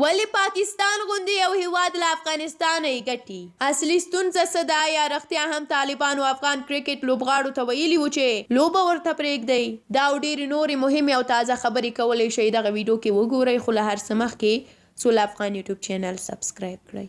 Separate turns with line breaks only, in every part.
ولی پاکستان غوندې یو هیواد له افغانستانه یې ګټي. اصلي ستونزه څه ده یا رښتیا هم طالبانو افغان کرکټ لوبغاړو ته ویلي وو چې لوبه ورته پرېږدئ؟ دا او ډېرې نورې مهمې او تازه خبرې کولی شئ دغه ویډیو کې وګورئ، خو له هر څه مخکې سوله افغان یوټیوب چینل سبسکرایب کړئ.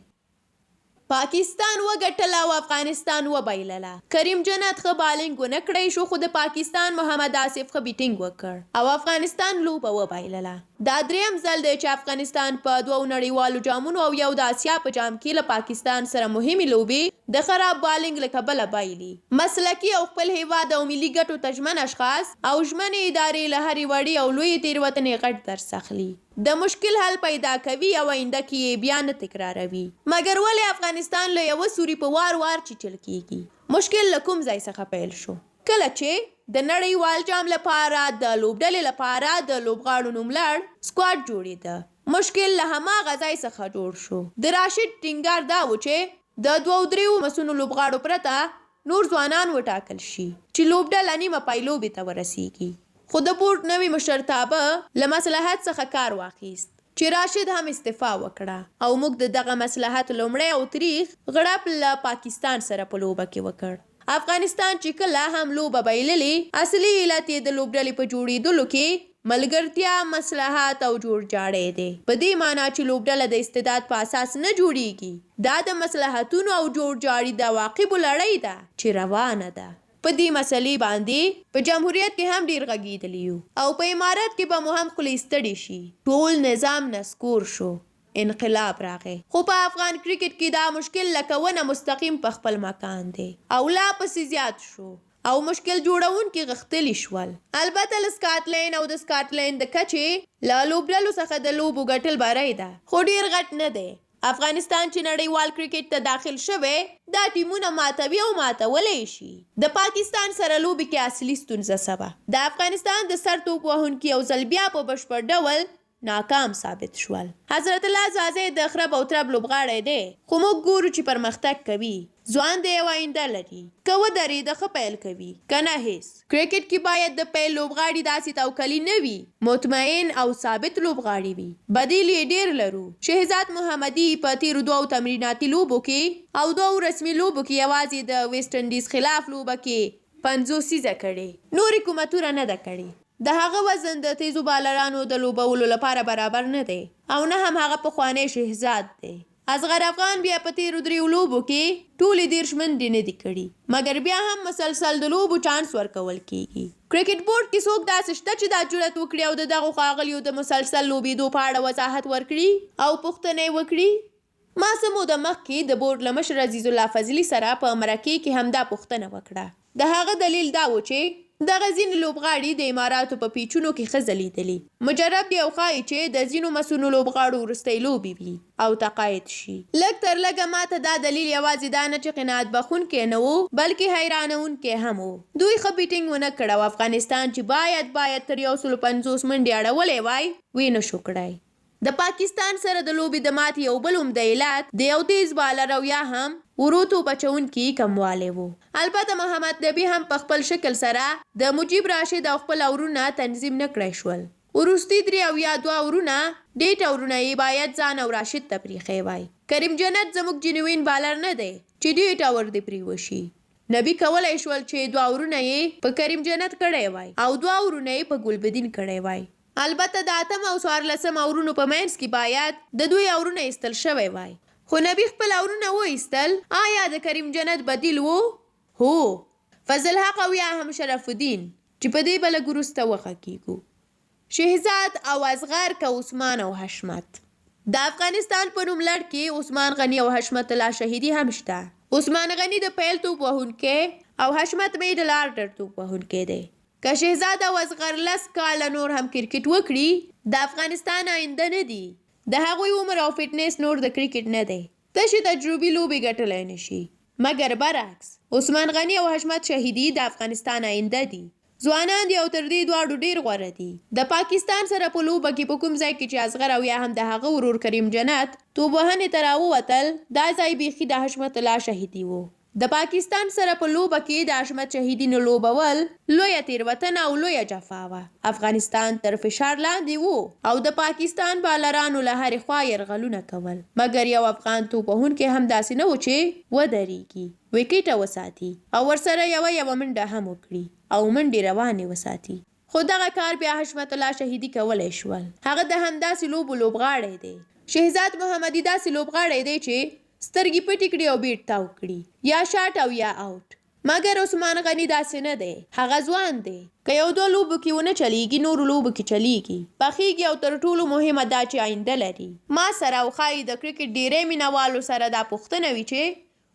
پاکستان وګټله او افغانستان وبایلله. کریم جنت ښه بالنګ ونه کړی شو، خو د پاکستان محمد آصف ښه بیټینګ وکړ او افغانستان لوبه وبایلله. دا دریم ځل دی چې افغانستان په دوو نړیوالو جامونو او یو د اسیا په جام کې له پاکستان سره مهمې لوبې د خراب بالنګ له کبله بایلي. مسلکي او خپل هیواد او ملي ګټو ته ژمن اشخاص او ژمنې ادارې له هرې وړې او لویې تېروتنې غټ درس اخلي، د مشکل حل پیدا کوي او آینده کې یې بیا نه تکراروي. مګر ولې افغانستان له یوه سوري په وار وار چیچل کیږي؟ مشکل له کوم ځای څخه پیل شو؟ کله چې د نړیوال جام لپاره د لوبډلې لپاره د لوبغاړو نوملړ سکواډ جوړېده، مشکل له هماغه ځای څخه جوړ شو. د راشد ټینګار دا و چې د 2-3 مسونو لوبغاړو پرته نور ځوانان وټاکل شي چې لوبډله نیمه پای لوبې ته ورسیږي. خو د بورډ نوي مشرتابه له مصلحت څخه کار واخیست چې راشد هم استعفا وکړه او موږ د دغه مصلحت لومړی او تریخ غړپ له پاکستان سره په لوبه کې وکړ. افغانستان چې کله هم لوبه بایللې، اصلي علت یې د لوبډلې په جوړېدلو کې ملګرتیا، مصلحت او جوړجاړی دی. په دې معنا چې لوبډله د استعداد په اساس نه جوړیږي، دا د مصلحتونو او جوړجاړي د عواقبو لړۍ ده چې روانه ده. په دې مسلې باندې په جمهوریت کې هم ډېر غږېدلی یو او په امارت کې به مو هم خولې ستړې شي. ټول نظام نسکور شو، انقلاب راغی. خو په افغان کرکټ کې دا مشکل لکه ونه مستقیم په خپل مکان دی او لا پسې زیات شو او مشکل جوړونکي غښتلي شول. البته له سکاټلینډ او د سکاټلینډ د کچې له لوبډلو څخه د لوبو ګټل بری ده، خو ډېر غټ نه دی. افغانستان چې نړیوال کرکټ ته داخل شوی، دا ټیمونه ماتوي او ماتولی شي. د پاکستان سره لوبې کې اصلي ستونزه څه وه؟ د افغانستان د سر توپ وهونکي یو ځل بیا په بشپړ ډول ناکام ثابت شول. حضرت الله زازی د خرب او ترب لوبغاړی دی، خو موږ ګورو چې پرمختګ کوي، ځوان دی او آینده لري. که ودرېده ښه پیل کوي، که نه هېڅ. کرکټ کې باید د پیل لوبغاړي داسې توکلي نه وي، مطمئن او ثابت لوبغاړي وي. بدیل یې ډېر لرو. شهزاد محمدي په تېرو 2 تمریناتي لوبو کې او 2 رسمي لوبو کې یوازې د ویسټ انډیز خلاف لوبه کې 50 سیزه کړې، نورې کومه توره نه ده کړې. د هغه وزن د تیزو بالرانو د لوبولو لپاره برابر نه دی او نه هم هغه پخوانی شهزاد دی. اصغر افغان بیا په تېرو 3 لوبو کې ټولې 30 منډې نه دي کړي، مګر بیا هم مسلسل د لوبو چانس ورکول کیږي. کرکټ بورډ کې څوک داسې شته چې دا جرأت وکړي او د دغو ښاغلیو د مسلسل لوبېدو په اړه وضاحت ورکړي او پوښتنې وکړي؟ ما څه موده مخکې د بورډ له مشر عزیز الله فضلي سره په مرکې کې همدا پوښتنه وکړه. د هغه دلیل دا و چې دغه ځینې لوبغاړي د اماراتو په پیچونو کې ښه ځلیدلي. مجرب دی او ښایي چې د ځینو مسونو لوبغاړو وروستۍ لوبې وي او تقاعد شي. لږ تر لږه ماته دا دلیل یوازې دا نه چې قناعت بخښونکی نه و، بلکې حیرانونکی هم و. دوی ښه بیټینګ ونه کړ او افغانستان چې باید تر 150 منډې اړولی وای، ویې نه شو کړی. د پاکستان سره د لوبې د ماتې یو بل عمده علت د یو تیز بالر او یا هم ورو توپ اچوونکي کموالی و. البته محمد نبي هم په خپل شکل سره د مجیب راشد او خپل اورونه تنظیم نه کړی شول. وروستي 3 او یا 2 اورونه ډیټ اورونه یې باید ځان او راشد ته پریښی وای. کریم جنت زموږ جنوین بالر نه دی چې ډیټ اور دې پریوشي. نبي کولی شول چې 2 اورونه یې په کریم جنت کړی وای او 2 اورونه یې په ګلبدین کړی وای. البته د 8 او 14 اورونو په منځ کې باید د 2 اورونه ایستل شوی وای، خو نبي خپل اورونه وایستل. آیا د کریم جنت بدیل وو؟ هو، فضل حق او یا هم شرف الدین چې په دې به لږ وروسته وغږېږو. شهزاد او اصغر که عثمان او حشمت. د افغانستان په نوملړ کې عثمان غني او حشمت الله شهیدي هم شته. عثمان غني د پیل توپ وهونکی او حشمت میډل آرډر توپ وهونکی دی. که شهزاد او اصغر 10 کاله نور هم کرکټ وکړي، د افغانستان آینده نه دي. د هغوی عمر او فټنس نور د کرکټ نه دی، تشې تجربي لوبې ګټلی نه شي. مګر برعکس عثمان غني او حشمت شهیدي د افغانستان آینده دي. ځوانان دي او تر دې دواړو ډېر غوره دي. د پاکستان سره په لوبه کې په کوم ځای کې چې اصغر او یا هم د هغه ورور کریم جنت توپ وهنې ته راووتل، دا ځای بیخي د حشمت الله شهیدي و. د پاکستان سره په لوبه کې د حشمت شهیدینو لوبول لویه تېروتنه او لویه جفا وه. افغانستان تر فشار لاندې و او د پاکستان بالرانو له هرې خوا یرغلونه کول، مګر یو افغان توپ وهونکی هم داسې نه و چې ودرېږي، ویکټه وساتي او ورسره یوه منډه هم وکړي او منډې روانې وساتي. خو دغه کار بیا حشمت الله شهیدي کولی شول. هغه د همداسې لوبو لوبغاړی دی. شهزاد محمدي داسې لوبغاړی دی چې سترګې پټې کړي او بیټ تاو کړي، یا شاټ او یا آوټ. مګر عثمان غني داسې نه دی. هغه ځوان دی. که یو دوه لوبو کې ونه چلیږي، نورو لوبو کې چلیږي، پخیږي او تر ټولو مهمه دا چې آینده لري. ما سره او ښایي د کرکټ ډیری مینوالو سره دا پوښتنه وي چې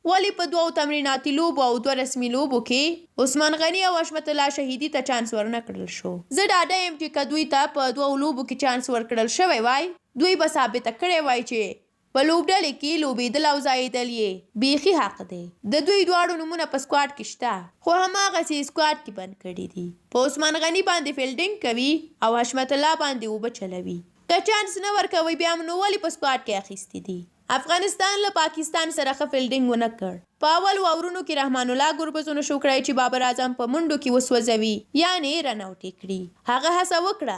ولې په 2 تمریناتي لوبو او 2 رسمي لوبو کې عثمان غني او حشمت الله شهیدي ته چانس ورنه کړل شو. زه ډاډه یم چې که دوی ته په 2 لوبو کې چانس ورکړل شوی وای، دوی به ثابته کړی وای چې په لوبډلې کې لوبېدل او ځایېدل یې بیخي حق دی. د دوی دواړو نومونه په سکواډ کې شته، خو هماغسې سکواډ کې بند کړي دي. په عثمان غني باندې فیلډینګ کوي او حشمت الله باندې اوبه چلوي. که چانس نه ورکوي بیا نو ولې په سکواډ کې اخیستي دي؟ افغانستان له پاکستان سره ښه فیلډینګ ونه کړ. په اول واورونو کې رحمان الله ګربزونه شو کړی چې بابر اعظم په منډو کې وسوځوي، یعنې رن آوټ یې کړي. هغه هڅه وکړه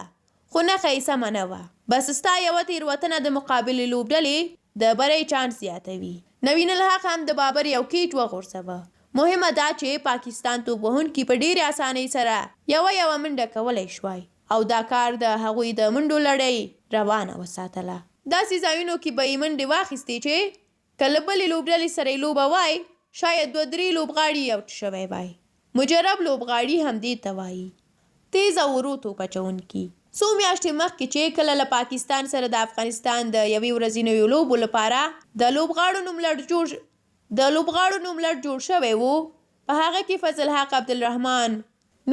خو نښه یې سمه نه وه. بس ستا یوه تېروتنه د مقابلې لوبډلې د بری چانس زیاتوي. نوین الحق هم د بابر یو کیټ وغورځوه. مهمه دا چې پاکستان توپ وهونکي په ډېرې اسانۍ سره یوه منډه کولی شوای او دا کار د هغوی د منډو لړۍ روانه وساتله. داسې ځایونو کې به یې منډې واخیستې چې که له بلې لوبډلې سره یې لوبه وای، شاید 2-3 لوبغاړي آوټ شوی وای. مجرب لوبغاړي هم دې ته وایي. تیز او ورو توپ اچوونکي. څو میاشتې مخکې چې کله له پاکستان سره د افغانستان د یوې ورځنیو لوبو لپاره د لوبغاړو نوم لړ جوړ شوی و، په هغه کې فضل حق، عبدالرحمن،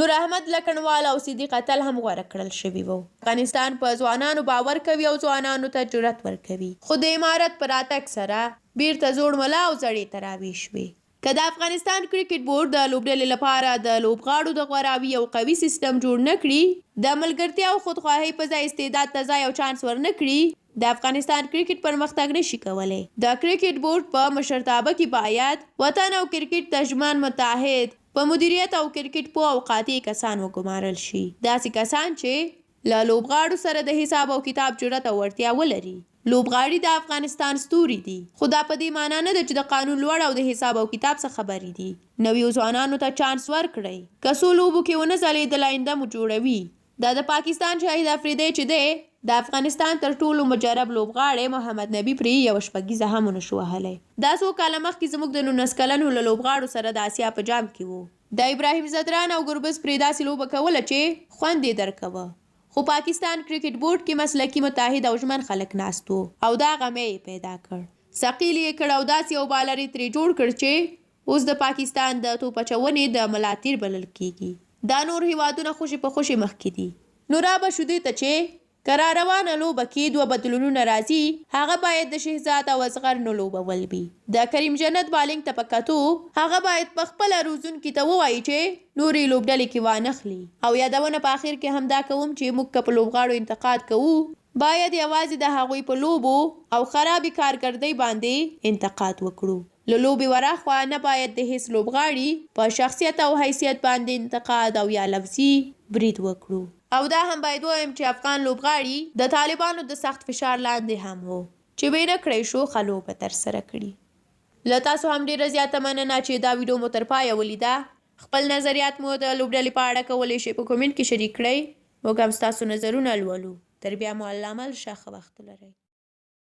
نور احمد لکنوال او صدیق اتل هم غوره کړل شوي وو. افغانستان په ځوانانو باور کوي او ځوانانو ته جرأت ورکوي، خو د امارت په راتګ سره بیرته زوړ ملا او زړې ته راویښ شوې. که د افغانستان کرکټ بورډ د لوبډلې لپاره د لوبغاړو د غوراوي او قوي سیستم جوړ نه کړي، د ملګرتیا او خودخواهۍ په ځای استعداد ته ځای او چانس ورنه کړي، د افغانستان کرکټ پرمختګ نشي کولی. د کرکټ بورډ په مشرتابه کې باید وطن او کرکټ ترجمان متحد په مدیریت او کرکټ پوه او قاطع کسان وګمارل شي. داسې کسان چې له لوبغاړو سره د حساب او کتاب جرأت او وړتیا ولري. لوبغاړي د افغانستان ستوري دي، خو دا په دې معنا نه ده چې د قانون لوړ او د حساب او کتاب څخه خبرې دي. نویو ځوانانو ته چانس ورکړئ. که څو لوبو کې ونه ځلېدل، آینده مو جوړوي. دا د پاکستان شاهد افریدی چې دی، د افغانستان تر ټولو مجرب لوبغاړی محمد نبي پرې یوه شپږیزه هم ونه شو وهلی. دا څو کاله مخکې زموږ د 19 کلنو له لوبغاړو سره د اسیا په جام کې و. د ابراهیم زدران او ګربز پرې داسې لوبه کوله چې خوند یې درکوه. خو پاکستان کرکټ بورډ کې مسلکي متحد او ژمن خلک ناست وو او دا غمی یې پیدا کړ. ثقیل یې کړ او داسې یو بالر یې ترې جوړ کړ چې اوس د پاکستان د توپ اچونې د ملا تیر بلل کېږي. دا نور هیوادونه خوشې په خوشې مخکې دي. نو را به شو دې ته چې که را روانه لوبه کې 2 بدلونونه راځي، هغه باید د شهزاد او اصغر نو لوبول وي. د کریم جنت بالنګ ته په کتو، هغه باید په خپله روزونکي ته ووایي چې نورې لوبډلې کې وانخلي. او یادونه په آخر کې هم دا کوم چې موږ که په لوبغاړو انتقاد کوو، باید یوازې د هغوی په لوبو او خرابې کارکردۍ باندې انتقاد وکړو. له لوبې وراخوا نه باید د هیڅ لوبغاړي په شخصیت او حیثیت باندې انتقاد او یا لفظي برید وکړو. او دا هم باید ووایم چې افغان لوبغاړي د طالبانو د سخت فشار لاندې هم وو چې بې نه کړی شو ښه لوبه ترسره کړي. له تاسو هم ډېره زیاته مننه چې دا ویډیو مو تر پایه ولیده. خپل نظریات مو د لوبډلې په اړه کولی شئ په کومنټ کې شریک کړئ. موږ هم ستاسو نظرونه لولو. تر بیا مو الله مل شه. ښه وخت ولرئ.